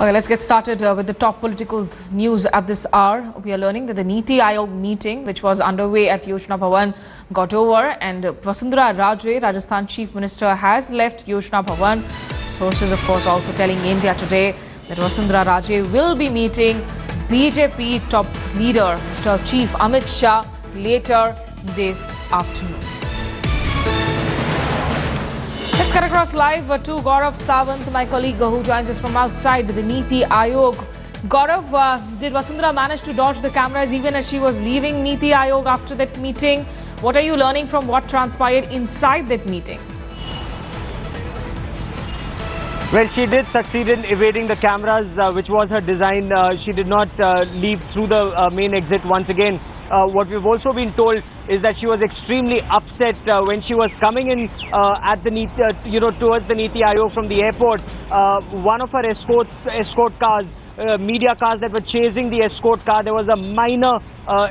Okay, let's get started with the top political news at this hour. We are learning that the Niti Aayog meeting, which was underway at Yoshna Bhavan, got over, and Vasundhara Raje, Rajasthan Chief Minister, has left Yoshna Bhavan. Sources, of course, also telling India Today that Vasundhara Raje will be meeting BJP top leader, Chief Amit Shah, later this afternoon. Let's cut across live to Gaurav Sawant, my colleague who joins us from outside the Niti Aayog. Gaurav, did Vasundhara manage to dodge the cameras even as she was leaving Niti Aayog after that meeting? What are you learning from what transpired inside that meeting? Well, she did succeed in evading the cameras, which was her design. She did not leave through the main exit once again. What we've also been told is that she was extremely upset when she was coming in at the towards the Niti Aayog from the airport. One of her escort cars, media cars that were chasing the escort car, there was a minor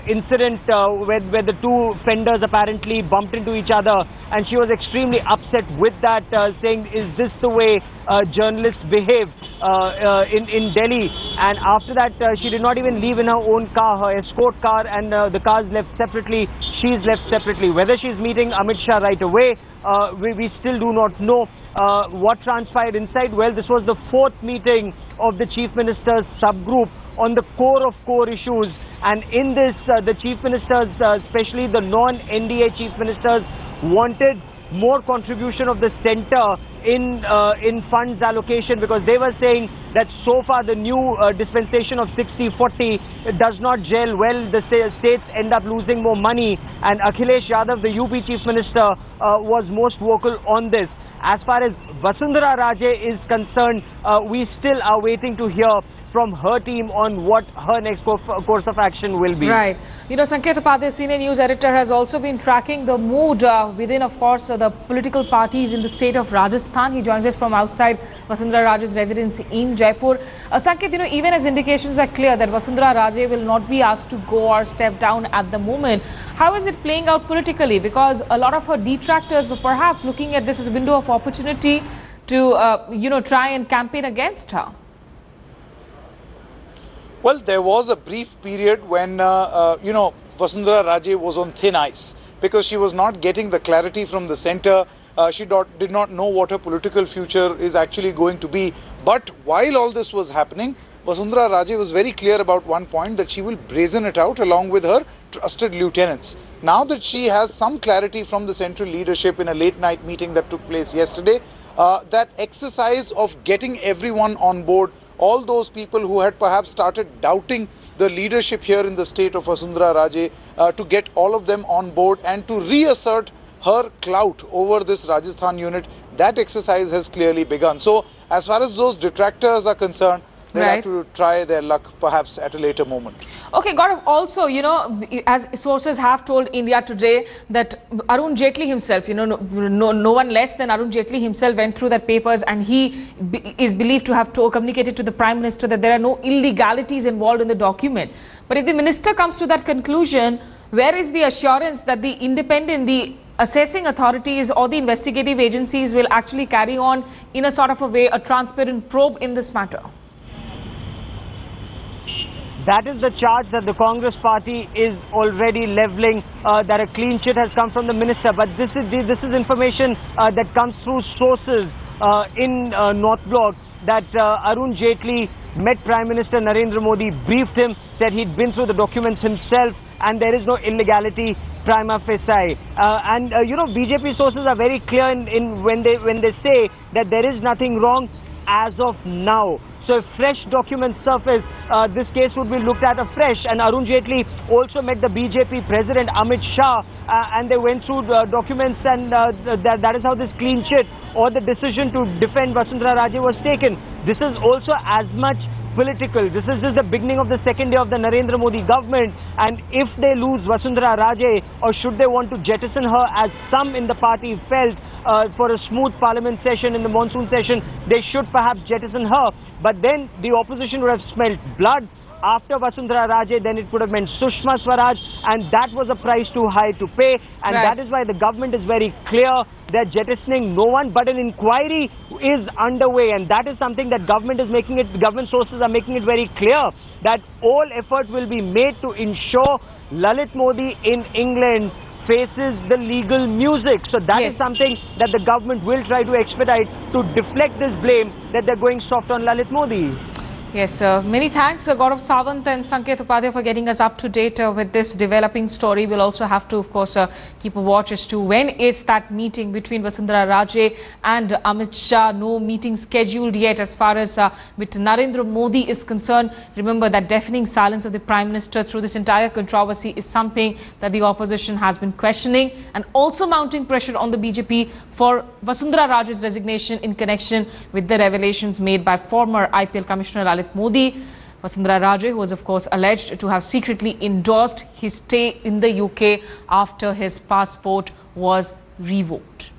incident where the two fenders apparently bumped into each other, and she was extremely upset with that, saying, is this the way journalists behave in Delhi? And after that, she did not even leave in her own car. Her escort car and the cars left separately. She's left separately. Whether she's meeting Amit Shah right away, we still do not know what transpired inside. Well, this was the fourth meeting of the Chief Minister's subgroup on the core of core issues. And in this, the Chief Ministers, especially the non-NDA Chief Ministers, wanted more contribution of the centre in funds allocation, because they were saying that so far the new dispensation of 60-40 does not gel well. The states end up losing more money, and Akhilesh Yadav, the UP Chief Minister, was most vocal on this. As far as Vasundhara Raje is concerned, we still are waiting to hear from her team on what her next course of action will be. Right. You know, Sanket Upadhyay, senior news editor, has also been tracking the mood within, of course, the political parties in the state of Rajasthan. He joins us from outside Vasundhara Raje's residence in Jaipur. Sanket, you know, even as indications are clear that Vasundhara Raje will not be asked to go or step down at the moment, how is it playing out politically? Because a lot of her detractors were perhaps looking at this as a window of opportunity to, try and campaign against her. Well, there was a brief period when, Vasundhara Raje was on thin ice because she was not getting the clarity from the centre. She did not know what her political future is actually going to be. But while all this was happening, Vasundhara Raje was very clear about one point, that she will brazen it out along with her trusted lieutenants. Now that she has some clarity from the central leadership in a late night meeting that took place yesterday, that exercise of getting everyone on board, all those people who had perhaps started doubting the leadership here in the state of Vasundhara Raje, to get all of them on board and to reassert her clout over this Rajasthan unit, that exercise has clearly begun. So as far as those detractors are concerned, they'll have to try their luck perhaps at a later moment. Okay, Gaurav, also, as sources have told India Today that Arun Jaitley himself, no one less than Arun Jaitley himself went through that papers, and he is believed to have communicated to the Prime Minister that there are no illegalities involved in the document. But if the minister comes to that conclusion, where is the assurance that the the assessing authorities or the investigative agencies will actually carry on in a sort of a way, a transparent probe in this matter? That is the charge that the Congress party is already levelling, that a clean chit has come from the minister. But this is information that comes through sources in North Block, that Arun Jaitley met Prime Minister Narendra Modi, briefed him, said he'd been through the documents himself, and there is no illegality prima facie. BJP sources are very clear in when they say that there is nothing wrong as of now. So if fresh documents surface, this case would be looked at afresh. And Arun Jaitley also met the BJP president, Amit Shah, and they went through documents, and that is how this clean chit or the decision to defend Vasundhara Raje was taken. This is also as much political. This is just the beginning of the second day of the Narendra Modi government. And if they lose Vasundhara Raje, or should they want to jettison her, as some in the party felt, for a smooth parliament session in the monsoon session, they should perhaps jettison her. But then the opposition would have smelled blood. After Vasundhara Raje, then it could have meant Sushma Swaraj, and that was a price too high to pay. And that is why the government is very clear they're jettisoning no one, but an inquiry is underway, and that is something that government sources are making it very clear that all efforts will be made to ensure Lalit Modi in England faces the legal music. So that is something that the government will try to expedite to deflect this blame that they're going soft on Lalit Modi. Yes, many thanks Gaurav Sawant and Sanket Upadhyay for getting us up to date with this developing story. We'll also have to, of course, keep a watch as to when is that meeting between Vasundhara Raje and Amit Shah. No meeting scheduled yet as far as with Narendra Modi is concerned. Remember that deafening silence of the Prime Minister through this entire controversy is something that the opposition has been questioning, and also mounting pressure on the BJP for Vasundhara Raje's resignation in connection with the revelations made by former IPL Commissioner Lalit Modi. Vasundhara Raje, who was of course alleged to have secretly endorsed his stay in the UK after his passport was revoked.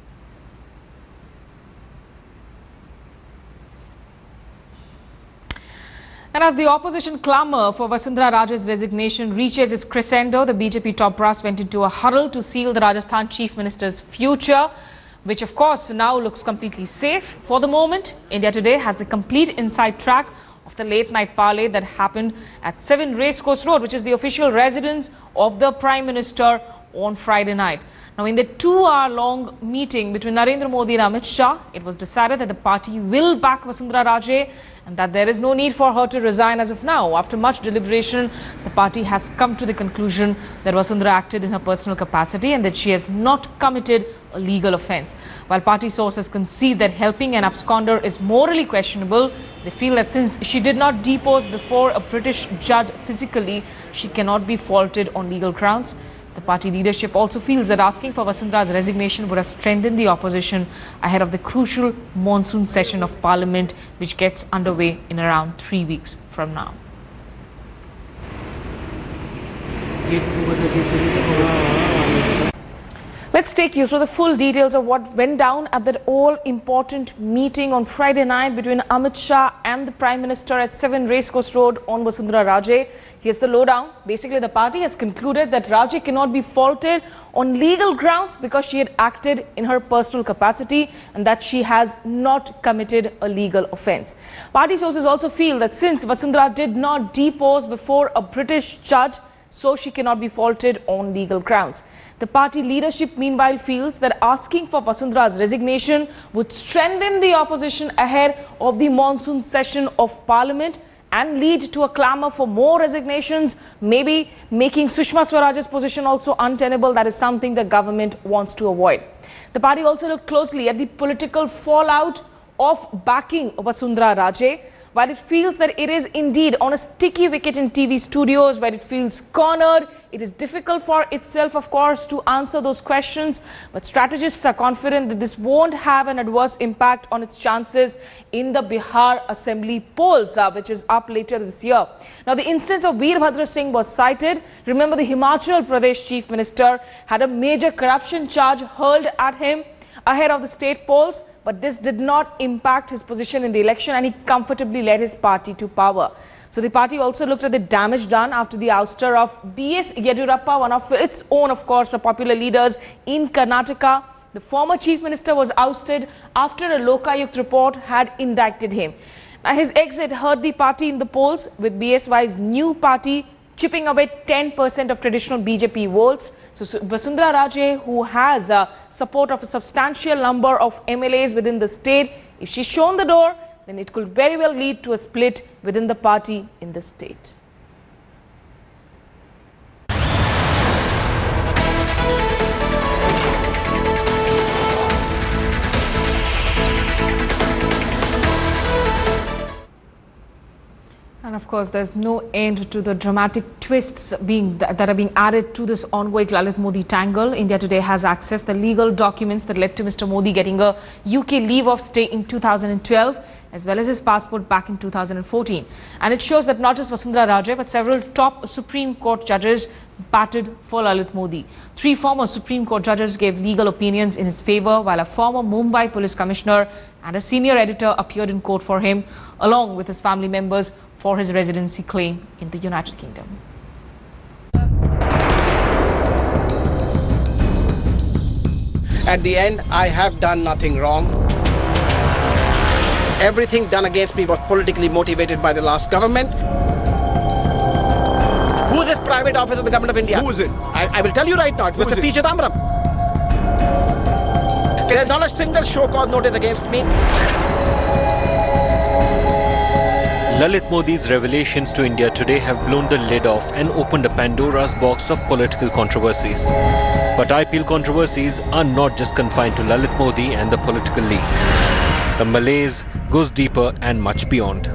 And as the opposition clamour for Vasundhara Raje's resignation reaches its crescendo, the BJP top brass went into a huddle to seal the Rajasthan Chief Minister's future, which of course now looks completely safe. For the moment, India Today has the complete inside track of the late night parley that happened at 7 Racecourse Road, which is the official residence of the Prime Minister, on Friday night. Now, in the 2-hour-long meeting between Narendra Modi and Amit Shah, it was decided that the party will back Vasundhara Raje and that there is no need for her to resign as of now. After much deliberation, the party has come to the conclusion that Vasundhara acted in her personal capacity and that she has not committed a legal offence. While party sources concede that helping an absconder is morally questionable, they feel that since she did not depose before a British judge physically, she cannot be faulted on legal grounds. The party leadership also feels that asking for Vasundhara's resignation would have strengthened the opposition ahead of the crucial monsoon session of Parliament, which gets underway in around 3 weeks from now. Let's take you through the full details of what went down at that all-important meeting on Friday night between Amit Shah and the Prime Minister at 7 Racecourse Road on Vasundhara Raje. Here's the lowdown. Basically, the party has concluded that Raje cannot be faulted on legal grounds because she had acted in her personal capacity and that she has not committed a legal offence. Party sources also feel that since Vasundhara did not depose before a British judge, so she cannot be faulted on legal grounds. The party leadership meanwhile feels that asking for Vasundhara's resignation would strengthen the opposition ahead of the monsoon session of Parliament and lead to a clamour for more resignations, maybe making Sushma Swaraj's position also untenable. That is something the government wants to avoid. The party also looked closely at the political fallout of backing Vasundhara Raje. While it feels that it is indeed on a sticky wicket in TV studios, where it feels cornered, it is difficult for itself, of course, to answer those questions. But strategists are confident that this won't have an adverse impact on its chances in the Bihar Assembly polls, which is up later this year. Now, the instance of Veerbhadra Singh was cited. Remember, the Himachal Pradesh Chief Minister had a major corruption charge hurled at him ahead of the state polls, but this did not impact his position in the election and he comfortably led his party to power. So the party also looked at the damage done after the ouster of B.S. Yediyurappa, one of its own, of course, popular leaders in Karnataka. The former chief minister was ousted after a Lokayukt report had indicted him. Now, his exit hurt the party in the polls, with BSY's new party chipping away 10% of traditional BJP votes. So Vasundhara Raje, who has support of a substantial number of MLAs within the state, if she's shown the door, then it could very well lead to a split within the party in the state. And of course, there's no end to the dramatic twists that are being added to this ongoing Lalit Modi tangle. India Today has accessed the legal documents that led to Mr. Modi getting a UK leave of stay in 2012, as well as his passport back in 2014. And it shows that not just Vasundhara Raje, but several top Supreme Court judges batted for Lalit Modi. 3 former Supreme Court judges gave legal opinions in his favour, while a former Mumbai Police Commissioner and a senior editor appeared in court for him, along with his family members, for his residency claim in the United Kingdom. At the end, I have done nothing wrong. Everything done against me was politically motivated by the last government. Who is this private officer of the government of India? Who is it? I will tell you right now. It's Mr. P. Chidambaram. There is not a single show-cause notice against me. Lalit Modi's revelations to India today have blown the lid off and opened a Pandora's box of political controversies. But IPL controversies are not just confined to Lalit Modi and the political league. The malaise goes deeper and much beyond.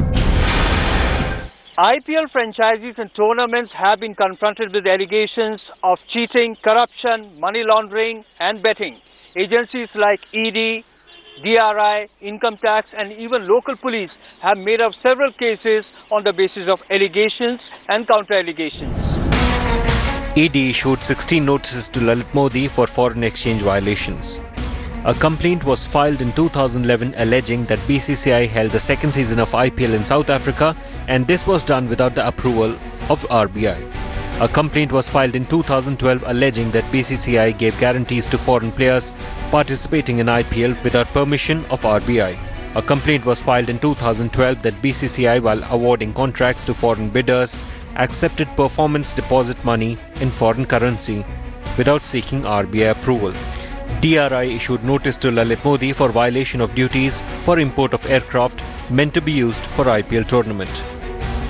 IPL franchises and tournaments have been confronted with allegations of cheating, corruption, money laundering and betting. Agencies like ED, DRI, income tax and even local police have made up several cases on the basis of allegations and counter-allegations. ED issued 16 notices to Lalit Modi for foreign exchange violations. A complaint was filed in 2011 alleging that BCCI held the second season of IPL in South Africa, and this was done without the approval of RBI. A complaint was filed in 2012 alleging that BCCI gave guarantees to foreign players participating in IPL without permission of RBI. A complaint was filed in 2012 that BCCI, while awarding contracts to foreign bidders, accepted performance deposit money in foreign currency without seeking RBI approval. DRI issued notice to Lalit Modi for violation of duties for import of aircraft meant to be used for IPL tournament.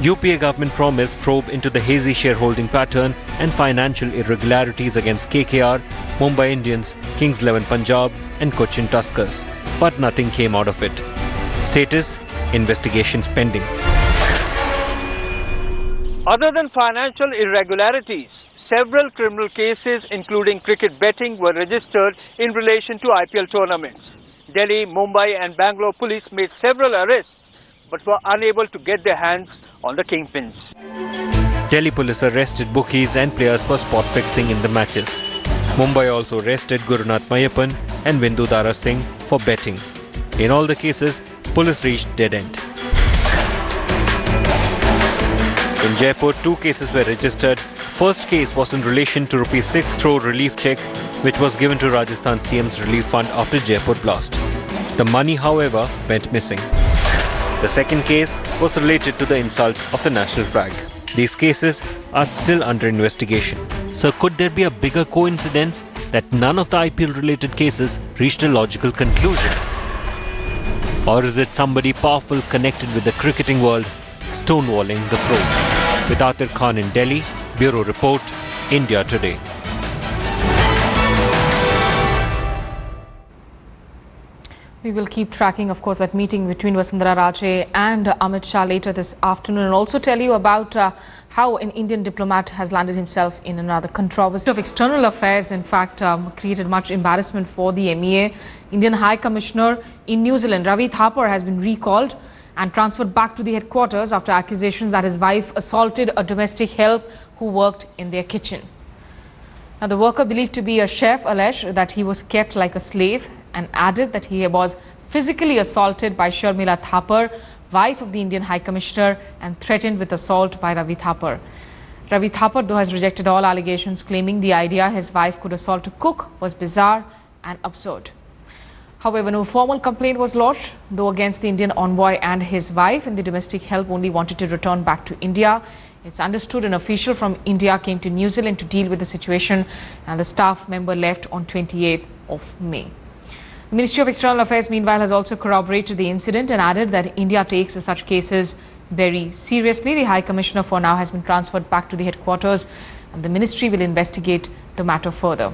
UPA government promised probe into the hazy shareholding pattern and financial irregularities against KKR, Mumbai Indians, Kings 11 Punjab and Cochin Tuskers, but nothing came out of it. Status: investigations pending. Other than financial irregularities, several criminal cases including cricket betting were registered in relation to IPL tournaments. Delhi, Mumbai and Bangalore police made several arrests but were unable to get their hands on the kingpins. Delhi police arrested bookies and players for spot fixing in the matches. Mumbai also arrested Gurunath Mayappan and Vindu Dara Singh for betting. In all the cases, police reached dead end. In Jaipur, 2 cases were registered. First case was in relation to ₹6 crore relief check which was given to Rajasthan CM's relief fund after Jaipur blast. The money, however, went missing. The second case was related to the insult of the national flag. These cases are still under investigation. So could there be a bigger coincidence that none of the IPL-related cases reached a logical conclusion? Or is it somebody powerful connected with the cricketing world stonewalling the probe? With Atir Khan in Delhi, Bureau Report, India Today. We will keep tracking, of course, that meeting between Vasundhara Raje and Amit Shah later this afternoon, and also tell you about how an Indian diplomat has landed himself in another controversy of external affairs. In fact, created much embarrassment for the MEA. Indian High Commissioner in New Zealand, Ravi Thapar, has been recalled and transferred back to the headquarters after accusations that his wife assaulted a domestic help who worked in their kitchen. Now, the worker, believed to be a chef, alleged that he was kept like a slave and added that he was physically assaulted by Sharmila Thapar, wife of the Indian High Commissioner, and threatened with assault by Ravi Thapar. Ravi Thapar, though, has rejected all allegations, claiming the idea his wife could assault a cook was bizarre and absurd. However, no formal complaint was lodged, though, against the Indian envoy and his wife, and the domestic help only wanted to return back to India. It's understood an official from India came to New Zealand to deal with the situation, and the staff member left on 28th of May. The Ministry of External Affairs, meanwhile, has also corroborated the incident and added that India takes such cases very seriously. The High Commissioner for now has been transferred back to the headquarters, and the ministry will investigate the matter further.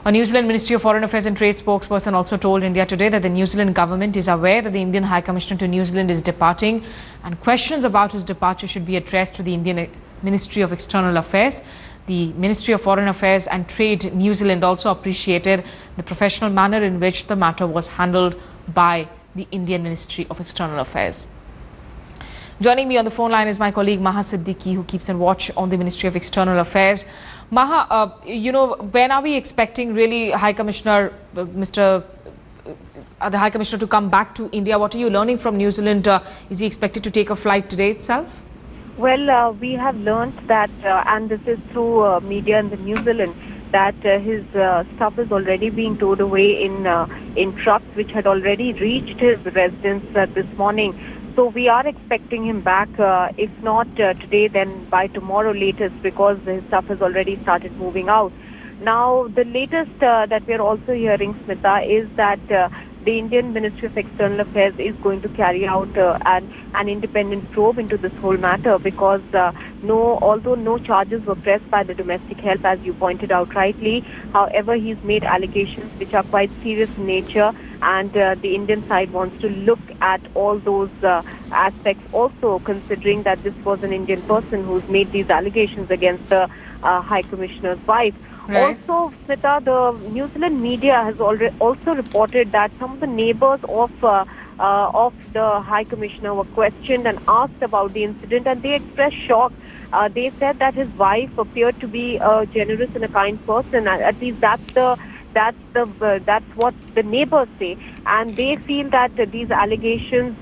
A New Zealand Ministry of Foreign Affairs and Trade spokesperson also told India Today that the New Zealand government is aware that the Indian High Commissioner to New Zealand is departing, and questions about his departure should be addressed to the Indian Ministry of External Affairs. The Ministry of Foreign Affairs and Trade New Zealand also appreciated the professional manner in which the matter was handled by the Indian Ministry of External Affairs. Joining me on the phone line is my colleague Maha Siddiqui, who keeps a watch on the Ministry of External Affairs. Maha, when are we expecting really High Commissioner, the High Commissioner to come back to India? What are you learning from New Zealand? Is he expected to take a flight today itself? Well, we have learnt that, and this is through media in the New Zealand, that his stuff is already being towed away in trucks which had already reached his residence this morning. So we are expecting him back, if not today, then by tomorrow latest, because his stuff has already started moving out. Now, the latest that we are also hearing, Smita, is that the Indian Ministry of External Affairs is going to carry out an independent probe into this whole matter, because although no charges were pressed by the domestic help, as you pointed out rightly, however, he's made allegations which are quite serious in nature, and the Indian side wants to look at all those aspects, also considering that this was an Indian person who's made these allegations against the High Commissioner's wife. Right. Also, Smita, the New Zealand media has also reported that some of the neighbors of the High Commissioner were questioned and asked about the incident, and they expressed shock. They said that his wife appeared to be a generous and a kind person. At least that's what the neighbors say, and they feel that these allegations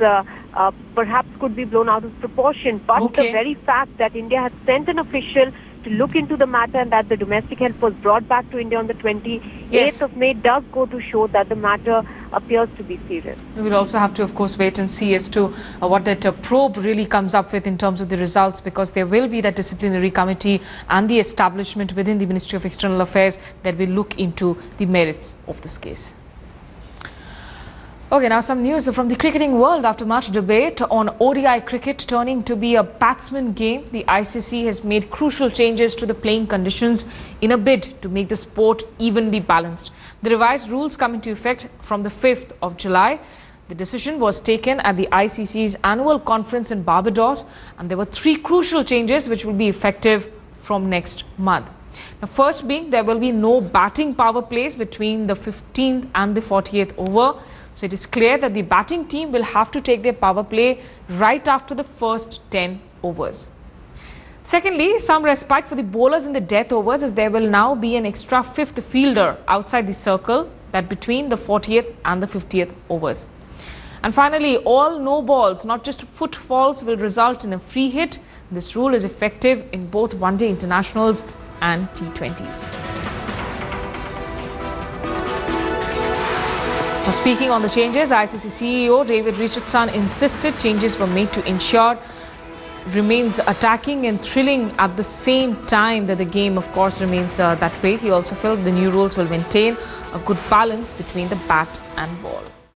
perhaps could be blown out of proportion. But the very fact that India had sent an official to look into the matter and that the domestic help was brought back to India on the 28th of May does go to show that the matter appears to be serious. We will also have to, of course, wait and see as to what that probe really comes up with in terms of the results, because there will be that disciplinary committee and the establishment within the Ministry of External Affairs that will look into the merits of this case. Okay, now some news from the cricketing world. After much debate on ODI cricket turning to be a batsman game, the ICC has made crucial changes to the playing conditions in a bid to make the sport evenly balanced. The revised rules come into effect from the 5th of July. The decision was taken at the ICC's annual conference in Barbados, and there were 3 crucial changes which will be effective from next month. Now, first being, there will be no batting power plays between the 15th and the 40th over. So it is clear that the batting team will have to take their power play right after the first 10 overs. Secondly, some respite for the bowlers in the death overs, as there will now be an extra 5th fielder outside the circle, that between the 40th and the 50th overs. And finally, all no balls, not just footfalls, will result in a free hit. This rule is effective in both one-day internationals and T20s. Now, speaking on the changes, ICC CEO David Richardson insisted changes were made to ensure remains attacking and thrilling at the same time that the game, of course, remains that way. He also felt the new rules will maintain a good balance between the bat and ball.